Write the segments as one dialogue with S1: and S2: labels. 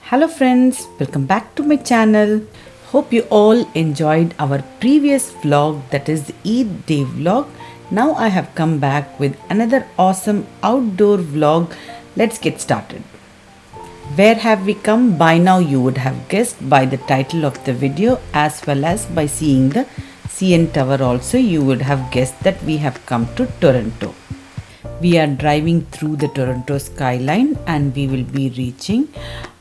S1: Hello friends, welcome back to my channel. Hope you all enjoyed our previous vlog, that is the Eid day vlog. Now I have come back with another awesome outdoor vlog. Let's get started. Where have we come? By now you would have guessed by the title of the video as well as by seeing the CN Tower also you would have guessed that we have come to Toronto. We are driving through the Toronto skyline and we will be reaching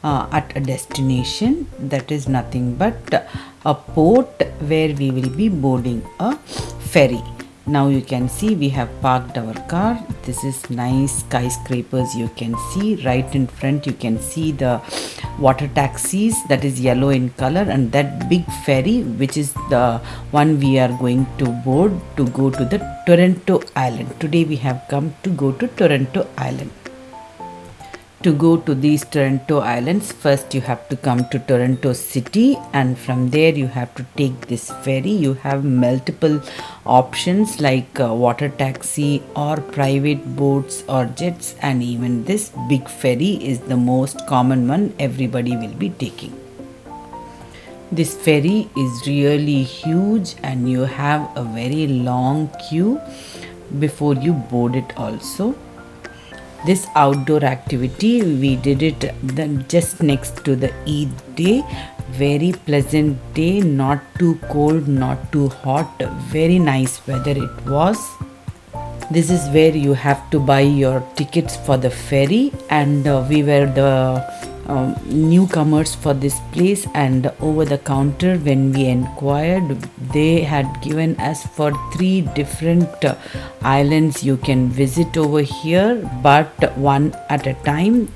S1: at a destination that is nothing but a port where we will be boarding a ferry. Now you can see we have parked our car. This is nice skyscrapers you can see. Right in front you can see the water taxis that is yellow in color, and that big ferry which is the one we are going to board to go to the Toronto Island. Today we have come to go to Toronto Island. To go to these Toronto Islands, first you have to come to Toronto City, and from there you have to take this ferry. You have multiple options like water taxi or private boats or jets, and even this big ferry is the most common one everybody will be taking. This ferry is really huge and you have a very long queue before you board it also. This outdoor activity, we did it just next to the Eid day. Very pleasant day, not too cold, not too hot, very nice weather it was. This is where you have to buy your tickets for the ferry, and we were the newcomers for this place, and over the counter when we inquired they had given us for 3 different islands you can visit over here, but one at a time.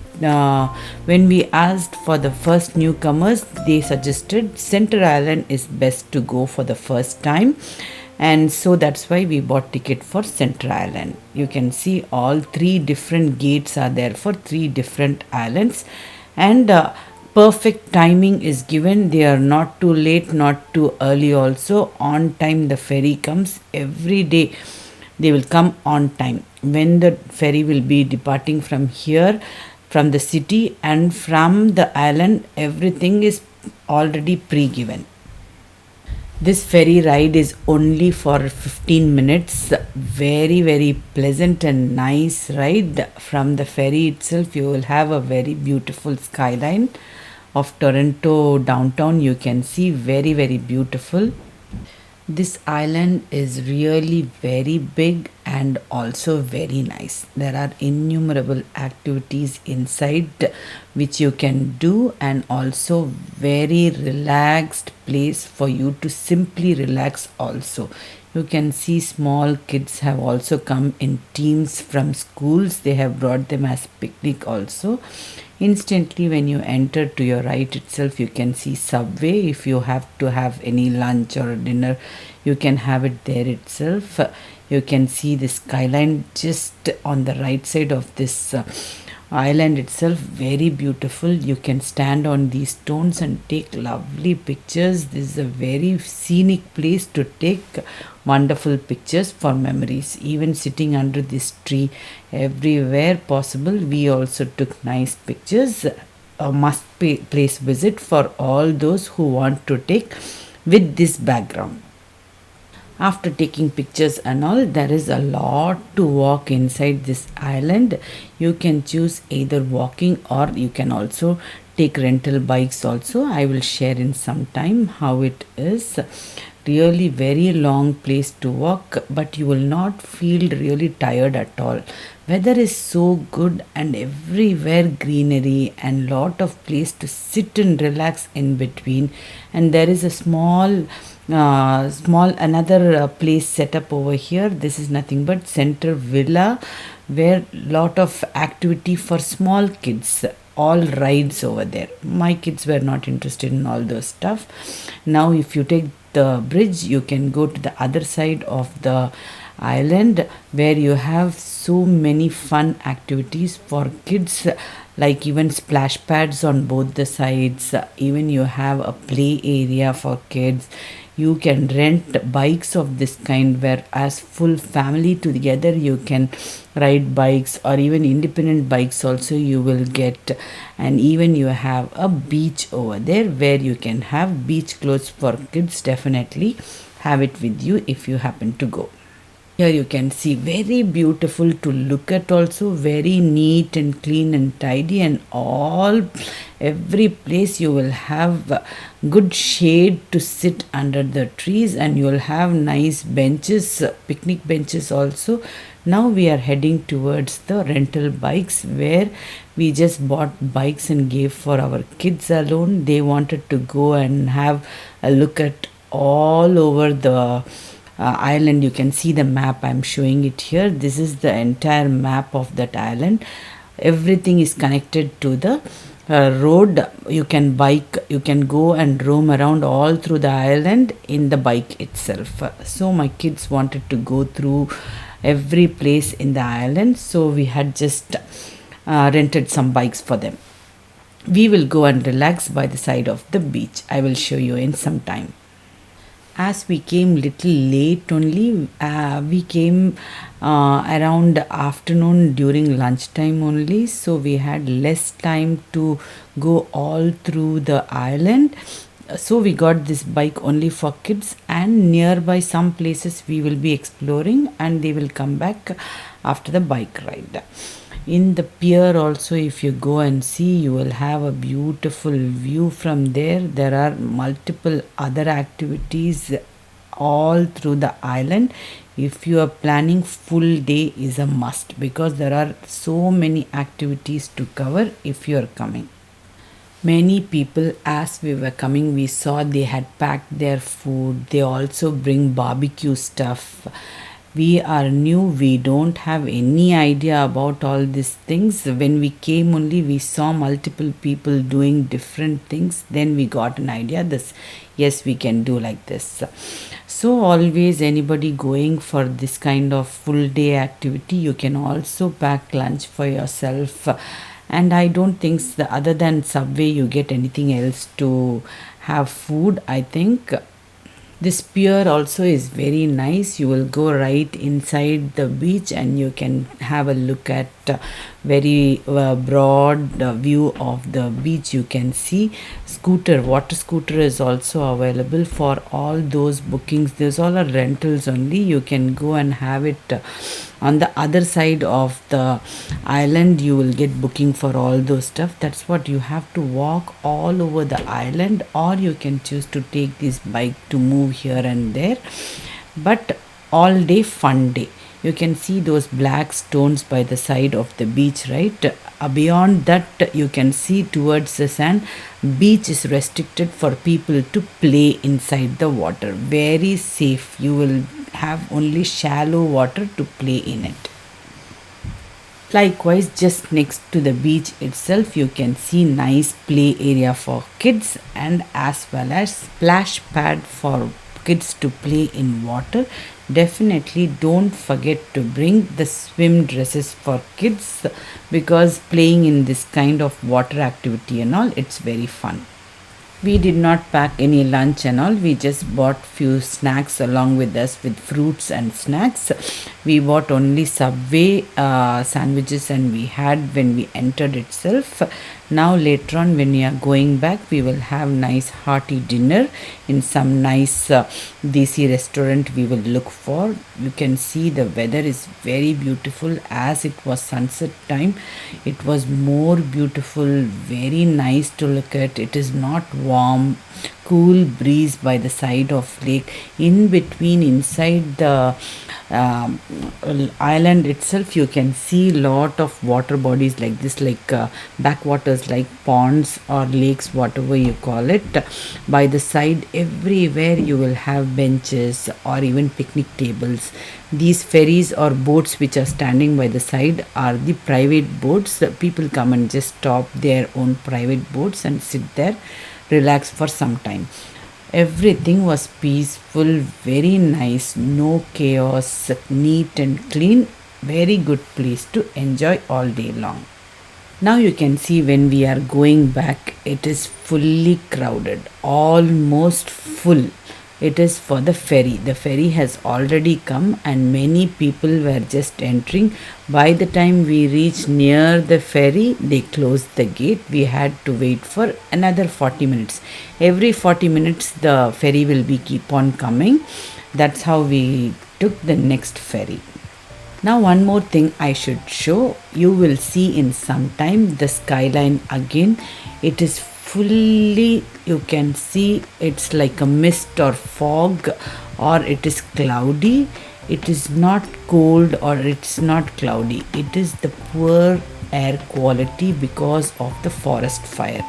S1: When we asked for the first newcomers, they suggested Center Island is best to go for the first time, and so that's why we bought ticket for Center Island. You can see all 3 different gates are there for 3 different islands, and perfect timing is given. They are not too late, not too early also. On time the ferry comes every day. They will come on time. When the ferry will be departing from here, from the city and from the island, everything is already pre-given. This ferry ride is only for 15 minutes. Very pleasant and nice ride. From the ferry itself you will have a very beautiful skyline of Toronto downtown. You can see very beautiful. This island is really very big and also very nice. There are innumerable activities inside which you can do, and also very relaxed place for you to simply relax also. You can see small kids have also come in teams from schools. They have brought them as picnic also. Instantly when you enter to your right itself you can see Subway. If you have to have any lunch or dinner you can have it there itself. You can see the skyline just on the right side of this island itself. Very beautiful. You can stand on these stones and take lovely pictures. This is a very scenic place to take wonderful pictures for memories. Even sitting under this tree, everywhere possible we also took nice pictures. A must place visit for all those who want to take with this background. After taking pictures and all, there is a lot to walk inside this island. You can choose either walking or you can also take rental bikes also. I will share in some time how it is. Really very long place to walk, but you will not feel really tired at all. Weather is so good and everywhere greenery and lot of place to sit and relax in between. And there is a small another place set up over here. This is nothing but Center Villa, where lot of activity for small kids, all rides over there. My kids were not interested in all those stuff. Now if you take the bridge you can go to the other side of the island where you have so many fun activities for kids, like even splash pads on both the sides. Even you have a play area for kids. You can rent bikes of this kind where as full family together you can ride bikes, or even independent bikes also you will get. And even you have a beach over there where you can have beach clothes for kids. Definitely have it with you if you happen to go. Here you can see, very beautiful to look at, also very neat and clean and tidy, and all every place you will have good shade to sit under the trees, and you will have nice benches, picnic benches also. Now we are heading towards the rental bikes, where we just bought bikes and gave for our kids alone. They wanted to go and have a look at all over the island. You can see the map, I'm showing it here. This is the entire map of that island. Everything is connected to the road. You can go and roam around all through the island in the bike itself. So my kids wanted to go through every place in the island, so we had just rented some bikes for them. We will go and relax by the side of the beach. I will show you in some time. As we came little late only, we came around afternoon during lunchtime only, so we had less time to go all through the island. So we got this bike only for kids, and nearby some places we will be exploring, and they will come back after the bike ride. In the pier also, if you go and see, you will have a beautiful view from there. There are multiple other activities all through the island. If you are planning, full day is a must, because there are so many activities to cover if you are coming. Many people, as we were coming, we saw they had packed their food. They also bring barbecue stuff. We are new, we don't have any idea about all these things. When we came only, we saw multiple people doing different things. Then we got an idea, this, yes, we can do like this. So always anybody going for this kind of full day activity, you can also pack lunch for yourself. And I don't think other than Subway you get anything else to have food, I think. This pier also is very nice. You will go right inside the beach, and you can have a look at very broad view of the beach. You can see water scooter is also available for all those bookings. There's all are rentals only. You can go and have it on the other side of the island. You will get booking for all those stuff. That's what you have to walk all over the island, or you can choose to take this bike to move here and there. But all day fun day. You can see those black stones by the side of the beach, right? Beyond that, you can see towards the sand. Beach is restricted for people to play inside the water. Very safe. You will have only shallow water to play in it. Likewise, just next to the beach itself, you can see nice play area for kids, and as well as splash pad for kids to play in water. Definitely don't forget to bring the swim dresses for kids, because playing in this kind of water activity and all, it's very fun. We did not pack any lunch and all. We just bought few snacks along with us, with fruits and snacks. We bought only Subway sandwiches, and we had when we entered itself. Now later on, when we are going back, we will have nice hearty dinner in some nice desi restaurant we will look for. You can see the weather is very beautiful. As it was sunset time, it was more beautiful, very nice to look at. It is not warm, cool breeze by the side of lake. In between, inside the island itself, you can see lot of water bodies like this, like backwaters, like ponds or lakes, whatever you call it. By the side, everywhere you will have benches or even picnic tables. These ferries or boats which are standing by the side are the private boats. People come and just stop their own private boats and sit there, relax for some time. Everything was peaceful, very nice, no chaos, neat and clean. very good place to enjoy all day long. Now you can see when we are going back, it is fully crowded, almost full. It is for the ferry. The ferry has already come and many people were just entering. By the time we reached near the ferry, they closed the gate. We had to wait for another 40 minutes. Every 40 minutes the ferry will be keep on coming. That's how we took the next ferry. Now one more thing I should show. You will see in some time the skyline again. It is fully, you can see it's like a mist or fog, or it is cloudy. It is not cold or it's not cloudy. It is the poor air quality because of the forest fire.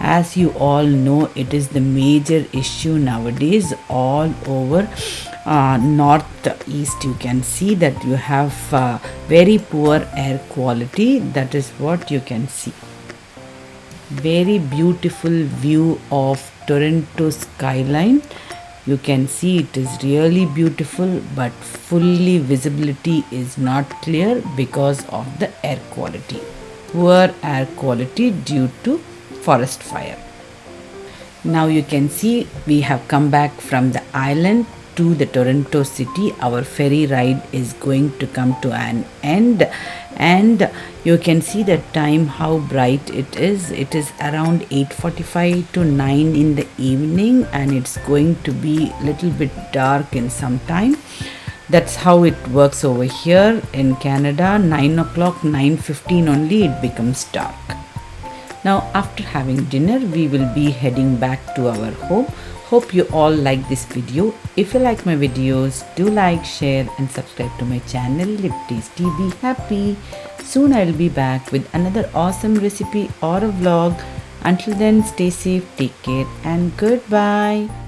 S1: As you all know, it is the major issue nowadays all over northeast. You can see that you have very poor air quality. That is what you can see. Very beautiful view of Toronto skyline. You can see it is really beautiful, but fully visibility is not clear because of the air quality. Poor air quality due to forest fire. Now you can see we have come back from the island to the Toronto city. Our ferry ride is going to come to an end, and you can see the time how bright it is. It is around 8:45 to 9 in the evening, and it's going to be little bit dark in some time. That's how it works over here in Canada. 9 o'clock, 9:15 only it becomes dark. Now after having dinner, we will be heading back to our home. Hope you all like this video. If you like my videos, do like, share and subscribe to my channel LiveTastyBeHappy. Soon I'll be back with another awesome recipe or a vlog. Until then, stay safe, take care and goodbye.